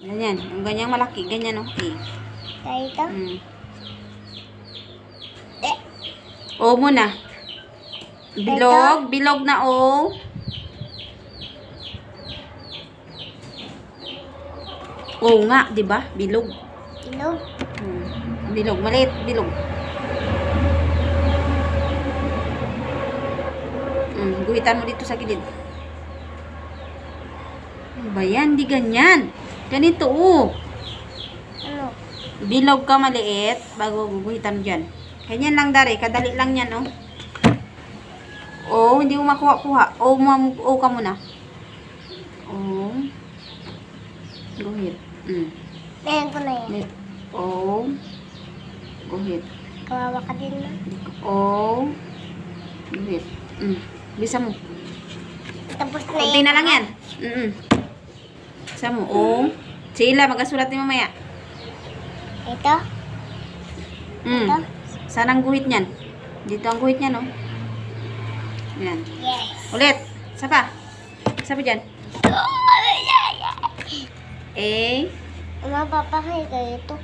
Ganyan. Yung ganyang malaki. Ganyan, oh. A. Kaya ito? O muna. Bilog. Bilog na O. O nga, di ba? Bilog. Bilog. Bilog. Maliit. Bilog. Guhitan mo dito sa gilid. Ano ba yan? Di ganyan. Ganito, oh. Ano? Bilog ka maliit bago guguhitan mo dyan. Ganyan lang, Dari. Kadali lang yan, oh. Oh, hindi mo makuha-kuha. O ka muna. O. Guhit. Meron ko na yan. O. Guhit. Kawawa ka din na. O. Guhit. Bisa mo. Tapos na Kunti na lang yan. Bisa mo. O. Sila, magkasulat ni mamaya. Ito? Ito? Saan ang guhit niyan? Dito ang guhit niyan, oh. Yan. Yes. Ulit. Isa pa. Isa pa dyan. Ano, papa, kaya ito?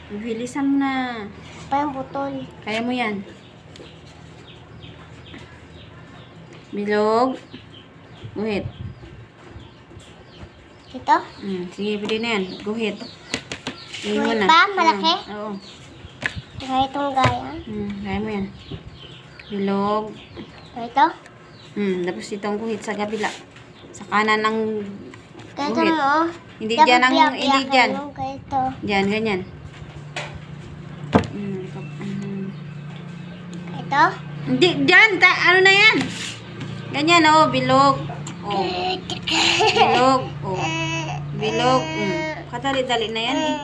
Bilisan mo na. Parang butol. Kaya mo yan. Bilog. Guhit. Ito? Sige, pwede na yan. Guhit. Guhit pa? Malaki? Oo. Kaya itong gaya? Kaya mo yan. Bilog. Ito? Tapos itong guhit sa kabila. Sa kanan ng Kaya ito guhit. mo. Hindi dyan ang, hindi dyan. Kaya ito. Dyan, ganyan. Ito? Hindi, dyan. Ano na yan? Ganyan, oh. Bilog. Oh. Bilog. Oh. Bilog. Kadali-dali na yan, eh.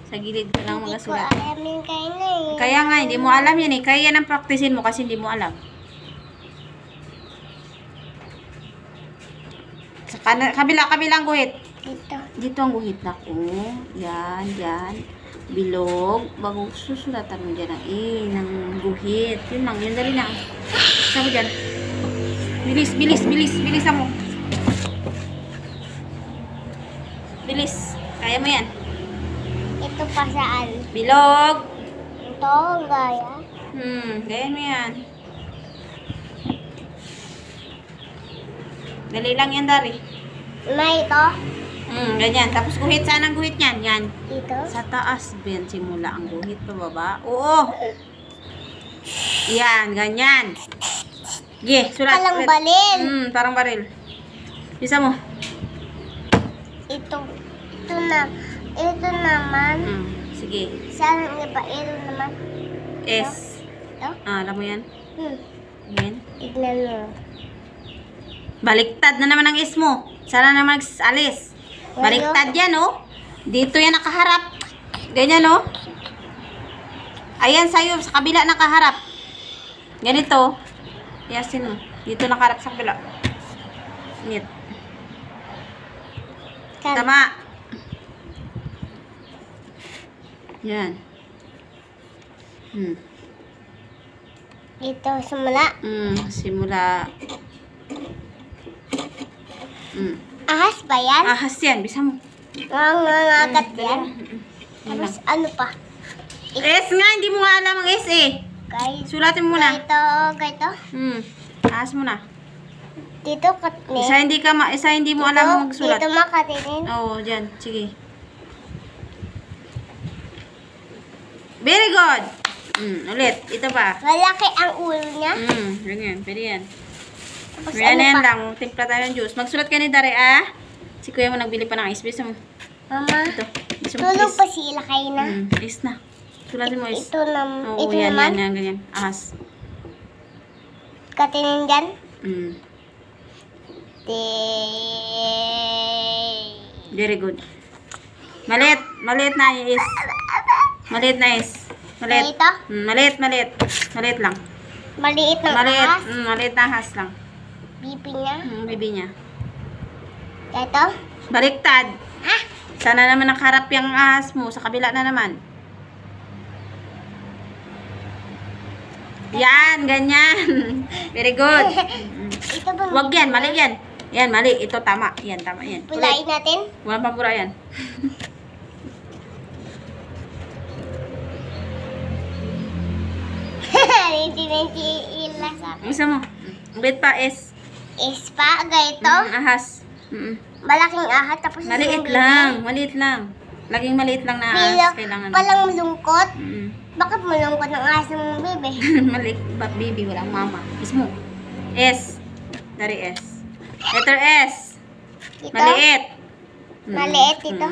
Sa gilid ka lang mga sulat. Hindi ko alam yung kaya na eh. Kaya nga, hindi mo alam yan, eh. Kaya yan ang praktisin mo kasi hindi mo alam. Sa kabilang guhit. Ito. Dito ang guhit na ko. Yan, yan. Bilog. Bago susulatan mo dyan ang ng guhit. Yun lang, yun dali na. Saan mo dyan? Bilis, bilis, bilis. Bilisan mo. Bilis. Kaya mo yan. Ito pa saan? Bilog. Ito, gaya. Kaya mo yan. Dali lang yan, Dari. May ito? Ganyan. Tapos guhit. Saan ang guhit niyan? Yan. Dito? Sa taas. Ben, simula ang guhit. Pababa. Oo. Yan. Ganyan. Sige. Sulat. Parang baril. Parang baril. Bisa mo. Ito. Ito na. Ito naman. Sige. Saan ang iba? Ito naman. S. Ito? Alam mo yan? Yan. Tignan mo. Baliktad na naman ang S mo. Sana naman alis. Baliktad yan, oh. Dito yan nakaharap. Ganyan, oh. Ayan sa'yo. Sa kabila nakaharap. Ganito. Yasin mo. Dito nakaharap sa kabila. Ngit. Tama. Yan. Ito, simula. Simula. Ahas ba yan? Ahas yan. Bisa mo. Nangangagat yan. Tapos ano pa? S nga. Hindi mo nga alam ang S eh. Guys. Sulatin mo muna. Ganito. Ahas mo na. Dito katinin. Isa hindi mo alam magsulat. Dito makatinin. Oo, dyan. Sige. Very good. Ulit. Ito pa. Malaki ang ulo niya. Ganyan. Pwede yan. Tapos Yan ano yan pa? lang. Timpla tayo ng juice. Magsulat ka ni Dari, ah. Si kuya mo nagbili pa ng ice. Bisa mo. Mama. Ito. Bisa mo. Tulog pa sila kayo na. Ice na. Sulatin mo ice. Ito Oo, yan, naman. yan, ganyan. Ahas. Katinin dyan. Very good. Maliit. Maliit na is. Maliit na is. Maliit. Ito? Maliit, maliit. Maliit lang. Maliit ng Maliit. ahas. Maliit na ahas lang. Bibi niya. Bibi niya. Ito? Baliktad. Ha? Sana naman nakaharap yung ahas mo. Sa kabila na naman. Yan, ganyan. Very good. Ito ba? Wag yan, mali yan. Yan, mali. Ito tama. Yan, tama yan. Pulain natin? Walang pambura yan. Tinitiila sa Isa mo. Guhit pa, S. ispa, ganito. Ahas. Malaking aha, tapos Maliit yung bibi. lang. Maliit lang. Laging maliit lang na Pila, ahas. Kailangan. palang malungkot. Mm. Bakit malungkot ng ahas ng bebe? Maliit ba, baby? Walang mama. Ismo. S. Dari S. Letter S. Ito? Maliit. Maliit ito?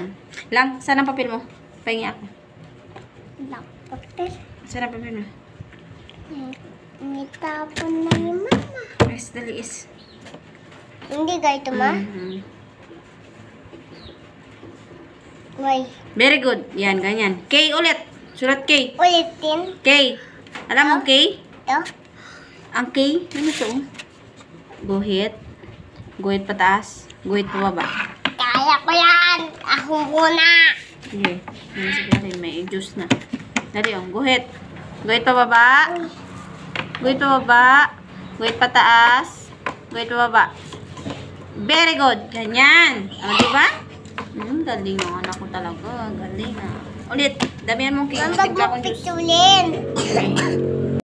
Lang, saan ang papel mo? Pahingi ako. Lapapel. Saan ang papel mo? Nitapon na ni mama. S, dali S. Hindi ganito ma? Why? Very good. Yan, ganyan. K ulit. Sulat K. Ulitin. K. Alam mo K? Ito. Ang K, ano ito? Guhit. Guhit pataas. Guhit pababa. Kaya ko yan. Ako muna. Sige. Yan siguro may juice na. Dali yung guhit. Guhit pababa. Guhit pababa. Guhit pataas. Guhit pababa. Very good. Ganyan. O, diba? Galing ng anak ko talaga. Galing na. Ulit. Damihan mong K. Mama, Tigla kong juice. magpipictulin.